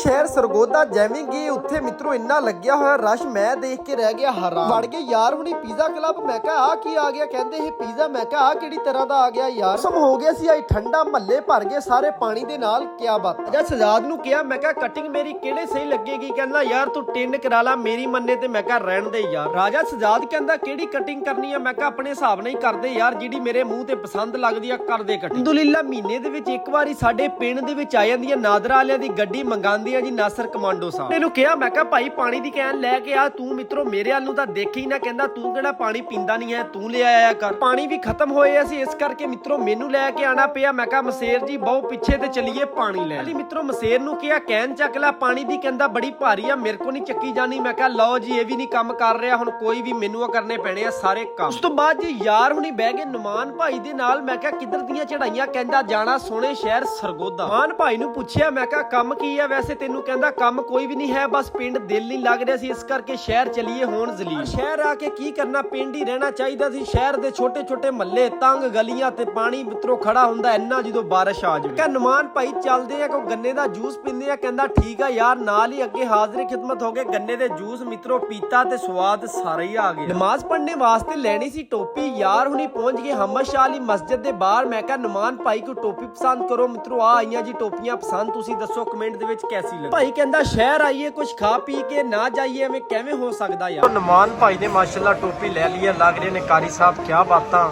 शहर सरगोदा जिवें गए उत्थे मित्रों इन्ना लग्या होया रश मैं देख के रह गया हैरान। वड़ गए यार हुणी पीजा क्लब, मैं कहा आ की आ गया, कहंदे ये पीजा, मैं कहा आ किहड़ी तरह दा आ गया यार। मौसम हो गया सी आज ठंडा, महल्ले भर गए सारे पानी दे नाल, क्या बात। राजा सजाद नूं कहा मैं कहा कटिंग मेरी किहड़े सही लगेगी, कहंदा यार तू टिंड करा ला मेरी मन्ने ते, मैं कहा रहण दे यार। राजा सजाद कहंदा किहड़ी कटिंग करनी है, मैं कहा अपने हिसाब नाल ही कर दे यार, जिहड़ी मेरे मूंह ते पसंद लगदी आ कर दे कटिंग। अलहमदुलिल्लाह महीने दे विच एक वारी साडे पिंड दे विच आ जांदी आ नादरा वालियां दी गड्डी मंगांदी आ जी नासर कमांडो साहब। ਇਹਨੂੰ ਕਿਹਾ ਮੈਂ ਕਿਹਾ ਭਾਈ ਪਾਣੀ ਦੀ ਕੈਨ ਲੈ ਕੇ ਆ, ਤੂੰ ਮਿੱਤਰੋ ਮੇਰੇ ਵੱਲ ਨੂੰ ਤਾਂ ਦੇਖੀ ਨਾ, ਕਹਿੰਦਾ ਤੂੰ ਕਿਹੜਾ ਪਾਣੀ ਪੀਂਦਾ ਨਹੀਂ ਹੈ, ਤੂੰ ਲੈ ਆਇਆ ਕਰ। ਪਾਣੀ ਵੀ ਖਤਮ ਹੋਏ ਅਸੀਂ, ਇਸ ਕਰਕੇ ਮਿੱਤਰੋ ਮੈਨੂੰ ਲੈ ਕੇ ਆਣਾ ਪਿਆ। ਮੈਂ ਕਿਹਾ ਮਸੇਰ ਜੀ ਬਹੁ ਪਿੱਛੇ ਤੇ ਚਲੀਏ ਪਾਣੀ ਲੈ। ਅਸੀਂ ਮਿੱਤਰੋ ਮਸੇਰ ਨੂੰ ਕਿਹਾ ਕੈਨ ਚੱਕ ਲੈ ਪਾਣੀ ਦੀ, ਕਹਿੰਦਾ ਬੜੀ ਭਾਰੀ ਆ ਮੇਰੇ ਕੋ ਨਹੀਂ ਚੱਕੀ ਜਾਣੀ। ਮੈਂ ਕਿਹਾ ਲਓ ਜੀ ਇਹ ਵੀ ਨਹੀਂ ਕੰਮ ਕਰ ਰਿਹਾ, ਹੁਣ ਕੋਈ ਵੀ ਮੈਨੂੰ ਕਰਨੇ ਪੈਣੇ ਆ ਸਾਰੇ ਕੰਮ। ਉਸ ਤੋਂ ਬਾਅਦ ਜੀ ਯਾਰ ਹੁਣੀ ਬਹਿ ਗਏ ਨੁਮਾਨ ਭਾਈ ਦੇ ਨਾਲ। ਮੈਂ ਕਿਹਾ ਕਿੱਧਰ ਦੀਆਂ ਚੜਾਈਆਂ, ਕਹਿੰਦਾ ਜਾਣਾ ਸੋਹਣੇ ਸ਼ਹਿਰ ਸਰਗੋਦਾ। ਨੁਮਾਨ ਭਾਈ ਨੂੰ ਪੁੱਛਿਆ ਮੈਂ ਕਿਹਾ ਕੰਮ ਕੀ ਆ ਵੈਸੇ ਤੈਨੂੰ, ਕਹਿੰਦਾ ਕੰਮ ਕੋਈ ਵੀ ਨਹੀਂ ਹੈ, ਬਸ ਪਿੰਡ ਦਿਲ ਨਹੀਂ ਲੱਗ ਰਿਹਾ ਸੀ ਇਸ ਕਰਕੇ ਸ਼ਹਿਰ ਚਲੀਏ ਹੋਣ ਜ਼ਲੀਲ। ਸ਼ਹਿਰ ਆ ਕੇ ਕੀ ਕਰਨਾ, ਪਿੰਡ ਹੀ ਰਹਿਣਾ ਚਾਹੀਦਾ ਸੀ। ਸ਼ਹਿਰ ਦੇ ਛੋਟੇ ਛੋਟੇ ਮਹੱਲੇ, ਤੰਗ ਗਲੀਆਂ ਤੇ ਪਾਣੀ ਮਿੱਤਰੋ ਖੜਾ ਹੁੰਦਾ ਇੰਨਾ ਜਦੋਂ ਬਾਰਿਸ਼ ਆ ਜਾਵੇ। ਕਹਿੰਦਾ ਨੁਮਾਨ ਭਾਈ ਚੱਲਦੇ ਆ ਕੋਈ ਗੰਨੇ ਦਾ ਜੂਸ ਪੀਂਦੇ ਆ, ਕਹਿੰਦਾ ਠੀਕ ਆ ਯਾਰ। ਨਾਲ ਹੀ ਅੱਗੇ ਹਾਜ਼ਰੀ ਖਿਦਮਤ ਹੋ ਗਏ, ਗੰਨੇ ਦੇ ਜੂਸ ਮਿੱਤਰੋ ਪੀਤਾ ਤੇ ਸਵਾਦ ਸਾਰਾ ਹੀ ਆ ਗਿਆ। ਨਮਾਜ਼ ਪੜ੍ਹਨੇ ਵਾਸਤੇ ਲੈਣੀ ਸੀ ਟੋਪੀ, ਯਾਰ ਹੁਣੀ ਪਹੁੰਚ ਗਏ ਹਮਦ ਸ਼ਾਹ ਅਲੀ ਮਸਜਿਦ ਦੇ ਬਾਹਰ। ਮੈਂ ਕਿਹਾ ਨੁਮਾਨ ਭਾਈ ਕੋਈ ਟੋਪੀ ਪਸੰਦ ਕਰੋ, ਮਿੱਤਰੋ ਆ ਆਈਆਂ ਜੀ ਟੋਪੀਆਂ ਪਸੰਦ, ਤੁਸੀਂ ਦੱਸੋ ਕਮੈਂਟ ਦੇ ਵਿੱਚ ਕੈਸੀ ਲੱਗੀ। ਭਾਈ ਕਹਿੰਦਾ ਸ਼ਹਿਰ ਆਈਏ ਕੁਝ ਖਾ ਪੀ ਕੇ ਨਾ ਜਾਈਏ, ਐਵੇਂ ਕਿਵੇਂ ਹੋ ਸਕਦਾ ਯਾਰ। ਨੁਮਾਨ ਭਾਈ ਨੇ ਮਾਸ਼ਾਅੱਲਾ ਟੋਪੀ ਲੈ ਲਈ ਹੈ, ਲੱਗ ਰਹੇ ਨੇ ਕਾਰੀ ਸਾਹਿਬ ਕੀ ਬਾਤਾਂ।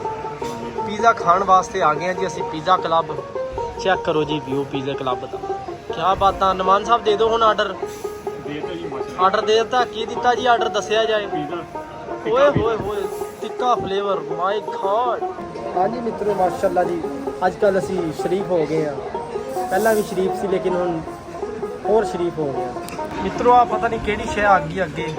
ਪੀਜ਼ਾ ਖਾਣ ਵਾਸਤੇ ਆ ਗਏ ਆ ਜੀ ਅਸੀਂ ਪੀਜ਼ਾ ਕਲੱਬ। ਚੈੱਕ ਕਰੋ ਜੀ ਵਿਊ ਪੀਜ਼ਾ ਕਲੱਬ ਦਾ, ਕੀ ਬਾਤਾਂ। ਨੁਮਾਨ ਸਾਹਿਬ ਦੇ ਦਿਓ ਹੁਣ ਆਰਡਰ। ਆਰਡਰ ਦੇ ਦਿੱਤਾ, ਕੀ ਦਿੱਤਾ ਜੀ ਆਰਡਰ ਦੱਸਿਆ ਜਾਏ। ਓਏ ਹੋਏ ਹੋਏ ਤਿੱਕਾ ਫਲੇਵਰ, ਮਾਈ ਗॉड। ਹਾਂਜੀ ਮਿੱਤਰੋ ਮਾਸ਼ਾਅੱਲਾ ਜੀ ਅੱਜ ਕੱਲ ਅਸੀਂ ਸ਼ਰੀਫ ਹੋ ਗਏ ਆ, ਪਹਿਲਾਂ ਵੀ ਸ਼ਰੀਫ ਸੀ ਲੇਕਿਨ ਹੁਣ ਹੋਰ ਸ਼ਰੀਫ ਹੋ ਗਿਆ ਮਿੱਤਰੋ। ਆ ਪਤਾ ਨਹੀਂ ਕਿਹੜੀ ਸ਼ੈ ਆ ਗਈ ਅੱਗੇ,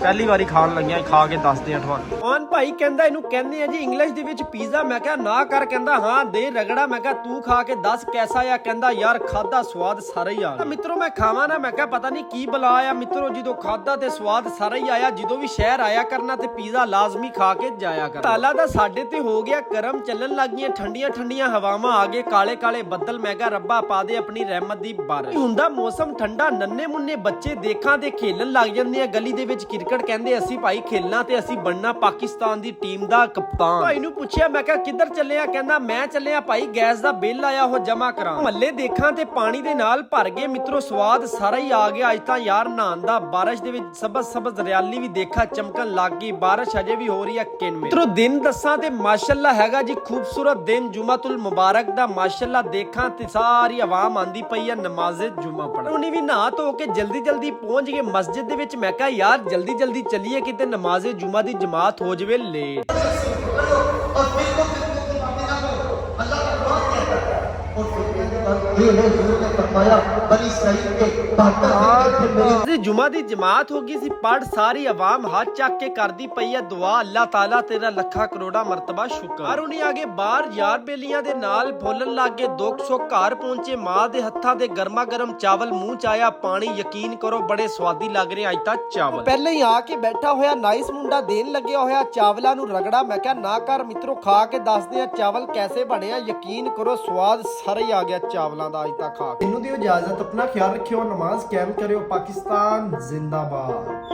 ਪਹਿਲੀ ਵਾਰੀ ਖਾਣ ਲੱਗਿਆ, ਖਾ ਕੇ ਦੱਸਦੇ ਆ ਤੁਹਾਨੂੰ। ਔਨ ਭਾਈ ਕਹਿੰਦਾ ਇਹਨੂੰ ਕਹਿੰਦੇ ਆ ਜੀ ਇੰਗਲਿਸ਼ ਦੇ ਵਿੱਚ ਪੀਜ਼ਾ। ਮੈਂ ਕਿਹਾ ਨਾ ਕਰ, ਕਹਿੰਦਾ ਹਾਂ ਦੇ ਰਗੜਾ। ਮੈਂ ਕਿਹਾ ਤੂੰ ਖਾ ਕੇ ਦੱਸ ਕੈਸਾ ਆ, ਕਹਿੰਦਾ ਯਾਰ ਖਾਦਾ ਸਵਾਦ ਸਾਰਾ ਹੀ ਆ ਗਿਆ। ਮਿੱਤਰੋ ਮੈਂ ਖਾਵਾਂ ਨਾ, ਮੈਂ ਕਿਹਾ ਪਤਾ ਨਹੀਂ ਕੀ ਬਲਾ ਆ ਮਿੱਤਰੋ, ਜਦੋਂ ਖਾਦਾ ਤੇ ਸਵਾਦ ਸਾਰਾ ਹੀ ਆਇਆ। ਜਦੋਂ ਵੀ ਸ਼ਹਿਰ ਆਇਆ ਕਰਨਾ ਤੇ ਪੀਜ਼ਾ ਲਾਜ਼ਮੀ ਖਾ ਕੇ ਜਾਇਆ ਕਰ। ਤਾਲਾ ਦਾ ਸਾਡੇ ਤੇ ਹੋ ਗਿਆ ਕਰਮ, ਚੱਲਣ ਲੱਗ ਗਈਆਂ ਠੰਡੀਆਂ ਠੰਡੀਆਂ ਹਵਾਵਾਂ, ਆ ਗਏ ਕਾਲੇ ਕਾਲੇ ਬੱਦਲ। ਮੈਂ ਕਿਹਾ ਰੱਬਾ ਪਾ ਦੇ ਆਪਣੀ ਰਹਿਮਤ ਦੀ ਬਾਰਿਸ਼। ਹੁੰਦਾ ਮੌਸਮ ਠੰਡਾ, ਨੰਨੇ ਮੁੰਨੇ ਬੱਚੇ ਦੇਖਾਂ ਤੇ ਖੇਲਣ ਲੱਗ ਜਾਂਦੇ ਆ ਗਲੀ ਦੇ ਵਿੱਚ ਕ੍ਰਿਕਟ। ਕਹਿੰਦੇ ਅਸੀਂ ਭਾਈ ਖੇਲਣਾ ਤੇ ਅਸੀਂ ਬਣਨਾ ਪਾਕਿਸਤਾਨ ਦੀ ਟੀਮ ਦਾ ਕਪਤਾਨ। ਭਾਈ ਨੂੰ ਪੁੱਛਿਆ ਮੈਂ ਕਿਹਾ ਕਿੱਧਰ ਚੱਲੇ ਆ, ਕਹਿੰਦਾ ਮੈਂ ਚੱਲਿਆ ਭਾਈ ਗੈਸ ਦਾ ਬਿੱਲ ਆਇਆ ਉਹ ਜਮਾ ਕਰਾਂ। ਮਹੱਲੇ ਦੇਖਾਂ ਤੇ ਪਾਣੀ ਦੇ ਨਾਲ ਭਰ ਗਏ ਮਿੱਤਰੋ, ਸਵਾਦ ਸਾਰਾ ਹੀ ਆ ਗਿਆ ਅੱਜ ਤਾਂ ਯਾਰ ਨਹਾਉਣ ਦਾ। ਬਾਰਿਸ਼ ਦੇ ਵਿੱਚ ਸਬਜ਼ ਸਬਜ਼ ਹਰਿਆਲੀ ਵੀ ਦੇਖਾ ਚਮਕਣ ਲੱਗ ਗਈ, ਬਾਰਿਸ਼ ਅਜੇ ਵੀ ਹੋ ਰਹੀ ਹੈ ਕਿਨਵੇਂ। ਮਿੱਤਰੋ ਦਿਨ ਦੱਸਾਂ ਤੇ ਮਾਸ਼ਾਅੱਲਾ ਹੈਗਾ ਜੀ ਖੂਬਸੂਰਤ ਦਿਨ, ਜੁਮਾਤੁਲ ਮੁਬਾਰਕ ਦਾ। ਮਾਸ਼ਾਅੱਲਾ ਦੇਖਾਂ ਤੇ ਸਾਰੀ ਆਵਾਮ ਆਂਦੀ ਪਈ ਆ ਨਮਾਜ਼ੇ ਜੁਮਾ ਪੜ੍ਹਨ। ਉਹਨੇ ਵੀ ਨਹਾ ਧੋ ਕੇ ਜਲਦੀ ਜਲਦੀ ਪਹੁੰਚ ਗਏ ਮਸਜਿਦ ਦੇ ਵਿੱਚ। ਮੈਂ ਕਿਹਾ ਯਾਰ ਜਲਦੀ ਜਲਦੀ ਚੱਲੀਏ ਕਿਤੇ ਨਮਾਜ਼ੇ ਜੁਮਾ ਦੀ ਜਮਾਤ ਹੋ ਜਾਵੇ ਲੇਟ। जुमा दी जमात हो गई सी पढ़, सारी आवाम हाथ चक के करदी पई है दुआ, अल्लाह ताला तेरा लखा करोड़ा मरतबा शुक्र। और उन्हें आगे बाहर यार बेलियां दे नाल बोलन लग गए, दुख सुख घर पहुंचे। मां दे हत्थां दे गर्मा गर्म चावल मुंह च आया पानी, यकीन करो बड़े स्वादी लग रहे अज तक चावल। पहले ही आके बैठा होया नाइस मुंडा देन लगे होया चावलां नूं रगड़ा। मैं क्या ना कर मित्रों, खा के दसदे आ चावल कैसे बने आ, यकीन करो स्वाद सारा ही आ गया चावलों का अज तक खा के। इन्हों दी इजाजत, अपना ख्याल रखियो, नमाज कायम करियो, पाकिस्तान जिंदाबाद।